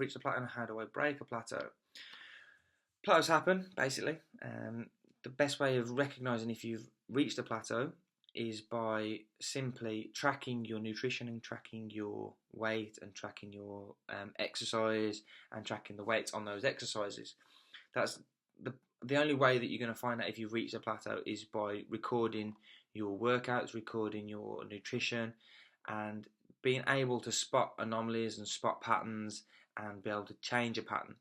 I've reached a plateau, and how do I break a plateau? Plateaus happen, basically. The best way of recognising if you've reached a plateau is by simply tracking your nutrition and tracking your weight and tracking your exercise and tracking the weights on those exercises. That's the only way that you're going to find out if you've reached a plateau is by recording your workouts, recording your nutrition, and being able to spot anomalies and spot patterns and be able to change a pattern.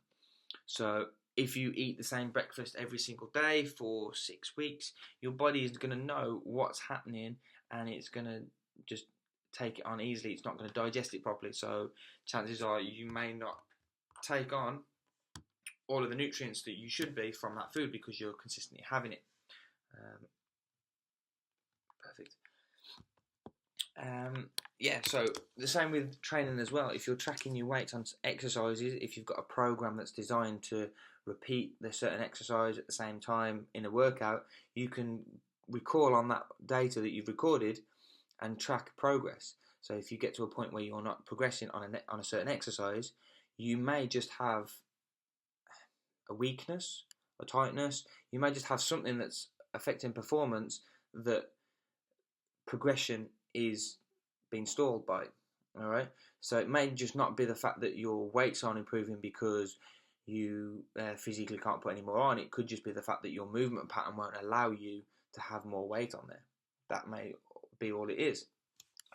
So if you eat the same breakfast every single day for 6 weeks, your body is going to know what's happening and it's going to just take it on easily. It's not going to digest it properly. So chances are you may not take on all of the nutrients that you should be from that food because you're consistently having it. Perfect. So the same with training as well. If you're tracking your weights on exercises, if you've got a program that's designed to repeat the certain exercise at the same time in a workout, you can recall on that data that you've recorded and track progress. So if you get to a point where you're not progressing on a certain exercise, you may just have a weakness, a tightness. You may just have something that's affecting performance that progression is being stalled by. All right, so it may just not be the fact that your weights aren't improving because you physically can't put any more on. It could just be the fact that your movement pattern won't allow you to have more weight on there. That may be all it is.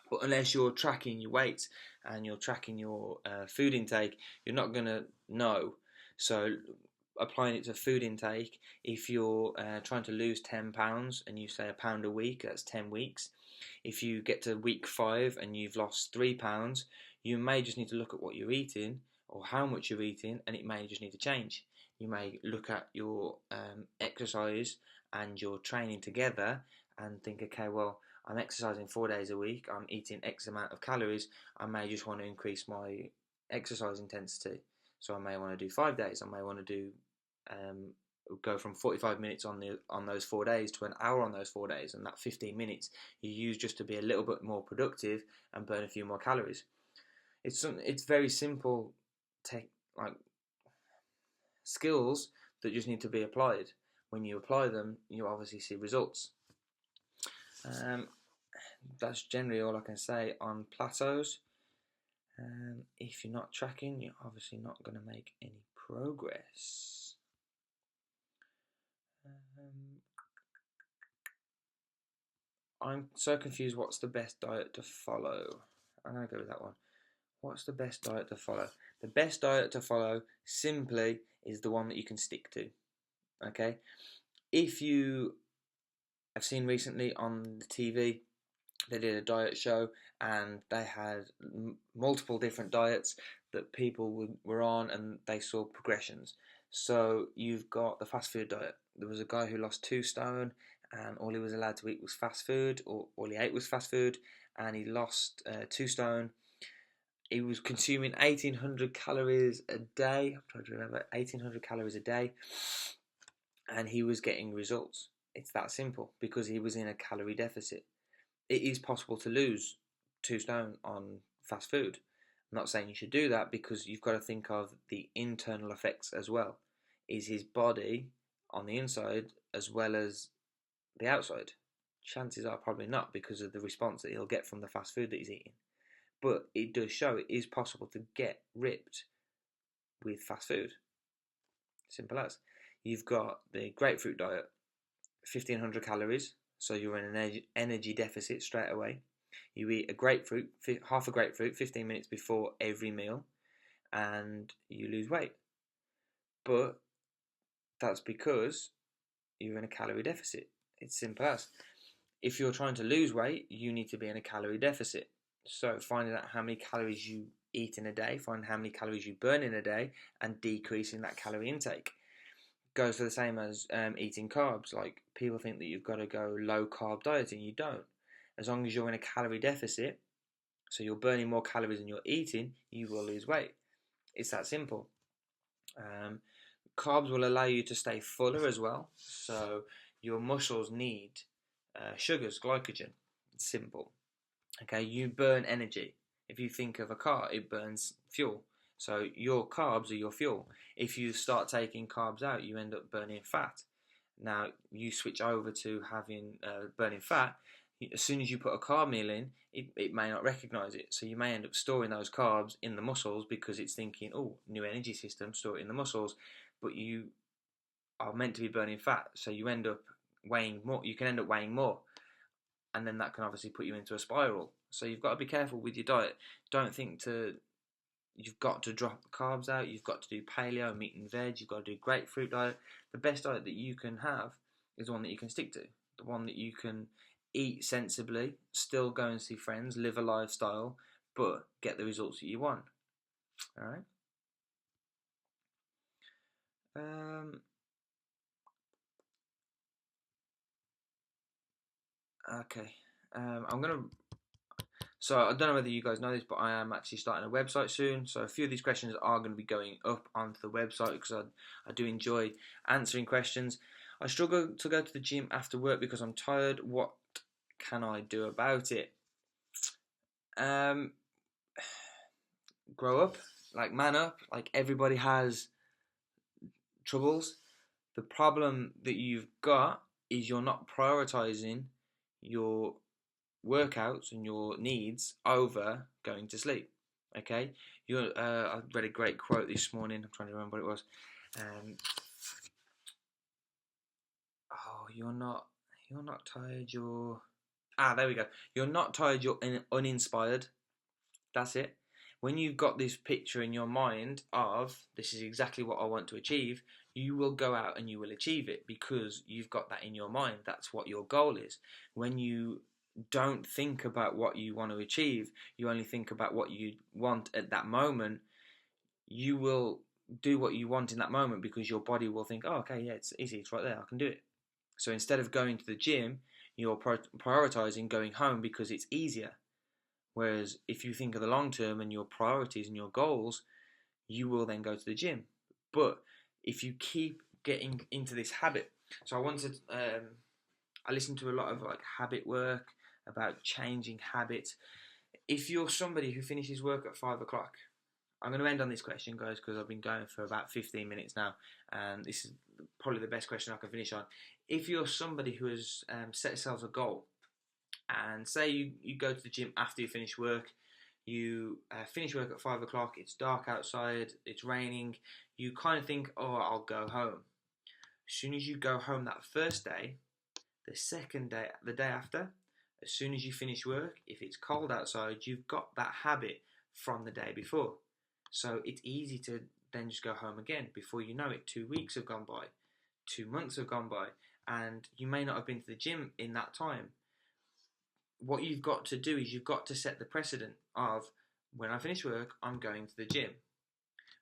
But unless you're tracking your weight and you're tracking your food intake, you're not going to know. So applying it to food intake, if you're trying to lose 10 pounds and you say a pound a week, that's 10 weeks. If you get to week 5 and you've lost 3 pounds, you may just need to look at what you're eating or how much you're eating, and it may just need to change. You may look at your exercise and your training together and think, okay, well, I'm exercising 4 days a week, I'm eating X amount of calories, I may just want to increase my exercise intensity. So I may want to do 5 days, I may want to do go from 45 minutes on those 4 days to an hour on those 4 days, and that 15 minutes you use just to be a little bit more productive and burn a few more calories. It's very simple skills that just need to be applied. When you apply them, you obviously see results. That's generally all I can say on plateaus. If you're not tracking, you're obviously not going to make any progress. I'm so confused. What's the best diet to follow? I'm going to go with that one. What's the best diet to follow? The best diet to follow simply is the one that you can stick to. Okay? If you have seen recently on the TV, they did a diet show and they had multiple different diets that people were on and they saw progressions. So you've got the fast food diet. There was a guy who lost 2 stone and all he was allowed to eat was fast food, or all he ate was fast food, and he lost 2 stone. He was consuming 1,800 calories a day. I'm trying to remember, 1,800 calories a day, and he was getting results. It's that simple because he was in a calorie deficit. It is possible to lose 2 stone on fast food. I'm not saying you should do that because you've got to think of the internal effects as well. Is his body on the inside as well as the outside? Chances are probably not because of the response that he'll get from the fast food that he's eating. But it does show it is possible to get ripped with fast food. Simple as. You've got the grapefruit diet, 1,500 calories, so you're in an energy deficit straight away. You eat a grapefruit, half a grapefruit, 15 minutes before every meal, and you lose weight. But that's because you're in a calorie deficit. It's simple as. If you're trying to lose weight, you need to be in a calorie deficit. So finding out how many calories you eat in a day, finding how many calories you burn in a day, and decreasing that calorie intake. Goes for the same as eating carbs. Like, people think that you've got to go low carb dieting. You don't. As long as you're in a calorie deficit, so you're burning more calories than you're eating, you will lose weight. It's that simple. Carbs will allow you to stay fuller as well. So your muscles need sugars, glycogen. It's simple. Okay, you burn energy. If you think of a car, it burns fuel. So your carbs are your fuel. If you start taking carbs out, you end up burning fat. Now you switch over to having burning fat. As soon as you put a carb meal in, it may not recognize it. So you may end up storing those carbs in the muscles because it's thinking, oh, new energy system, store it in the muscles. But you are meant to be burning fat, so you end up weighing more. You can end up weighing more, and then that can obviously put you into a spiral. So you've got to be careful with your diet. Don't think you've got to drop the carbs out. You've got to do paleo, meat and veg. You've got to do grapefruit diet. The best diet that you can have is the one that you can stick to. The one that you can eat sensibly, still go and see friends, live a lifestyle, but get the results that you want. All right. Okay. I'm gonna. So I don't know whether you guys know this, but I am actually starting a website soon. So a few of these questions are going to be going up onto the website because I do enjoy answering questions. I struggle to go to the gym after work because I'm tired. What can I do about it? Grow up, like man up. Like everybody has troubles. The problem that you've got is you're not prioritizing your workouts and your needs over going to sleep. Okay, I read a great quote this morning. I'm trying to remember what it was. You're not tired. There we go. You're not tired. You're uninspired. That's it. When you've got this picture in your mind of this is exactly what I want to achieve, you will go out and you will achieve it because you've got that in your mind. That's what your goal is. When you don't think about what you want to achieve, you only think about what you want at that moment, you will do what you want in that moment because your body will think, oh, okay, yeah, it's easy, it's right there, I can do it. So instead of going to the gym, you're prioritizing going home because it's easier. Whereas if you think of the long term and your priorities and your goals, you will then go to the gym. But if you keep getting into this habit, so I listened to a lot of like habit work about changing habits. If you're somebody who finishes work at 5 o'clock, I'm going to end on this question, guys, because I've been going for about 15 minutes now, and this is probably the best question I can finish on. If you're somebody who has set yourselves a goal, and say you go to the gym after you finish work, you finish work at 5 o'clock, it's dark outside, it's raining, you kind of think, oh, I'll go home. As soon as you go home that first day, the second day, the day after, as soon as you finish work, if it's cold outside, you've got that habit from the day before. So it's easy to then just go home again. Before you know it, 2 weeks have gone by, 2 months have gone by, and you may not have been to the gym in that time. What you've got to do is you've got to set the precedent of when I finish work, I'm going to the gym.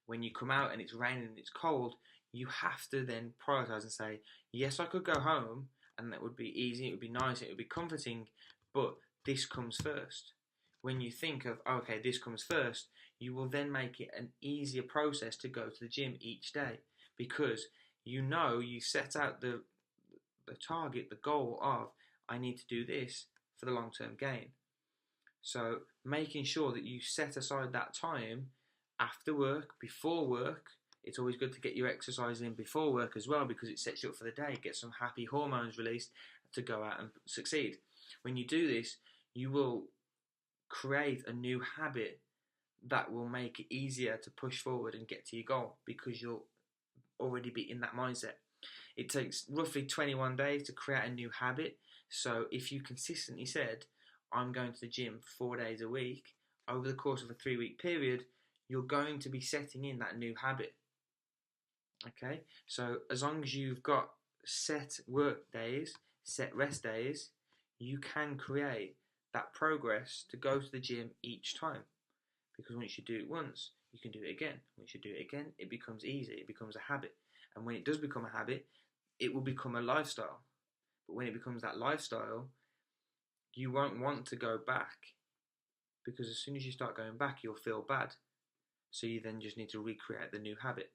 When you come out and it's raining and it's cold, you have to then prioritize and say, yes, I could go home and that would be easy, it would be nice, it would be comforting, but this comes first. When you think of, okay, this comes first, you will then make it an easier process to go to the gym each day because you know you set out the target, the goal of, I need to do this for the long-term gain. So making sure that you set aside that time after work, before work. It's always good to get your exercise in before work as well because it sets you up for the day, get some happy hormones released to go out and succeed. When you do this, you will create a new habit that will make it easier to push forward and get to your goal because you'll already be in that mindset. It takes roughly 21 days to create a new habit. So if you consistently said, I'm going to the gym 4 days a week, over the course of a 3-week period, you're going to be setting in that new habit. Okay, so as long as you've got set work days, set rest days, you can create that progress to go to the gym each time. Because once you do it once, you can do it again. Once you do it again, it becomes easy, it becomes a habit. And when it does become a habit, it will become a lifestyle. But when it becomes that lifestyle, you won't want to go back because as soon as you start going back, you'll feel bad. So you then just need to recreate the new habit.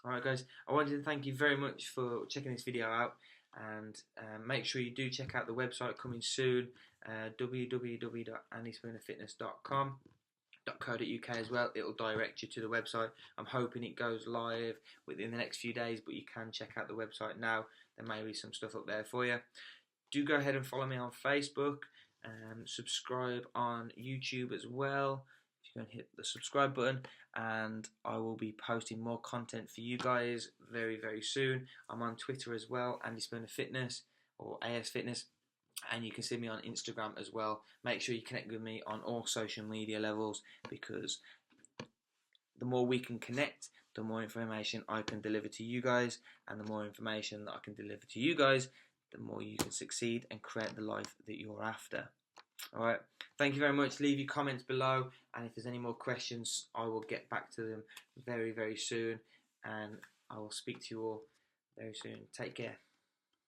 Alright guys, I wanted to thank you very much for checking this video out and make sure you do check out the website coming soon, www.andyspoonerfitness.com. .co.uk as well. It'll direct you to the website. I'm hoping it goes live within the next few days, but you can check out the website now. There may be some stuff up there for you. Do go ahead and follow me on Facebook. Subscribe on YouTube as well. If you go and hit the subscribe button, and I will be posting more content for you guys very, very soon. I'm on Twitter as well, Andy Spooner Fitness or AS Fitness. And you can see me on Instagram as well. Make sure you connect with me on all social media levels, because the more we can connect, the more information I can deliver to you guys, and the more information that I can deliver to you guys, the more you can succeed and create the life that you're after. Alright, thank you very much. Leave your comments below, and if there's any more questions, I will get back to them very, very soon, and I will speak to you all very soon. Take care.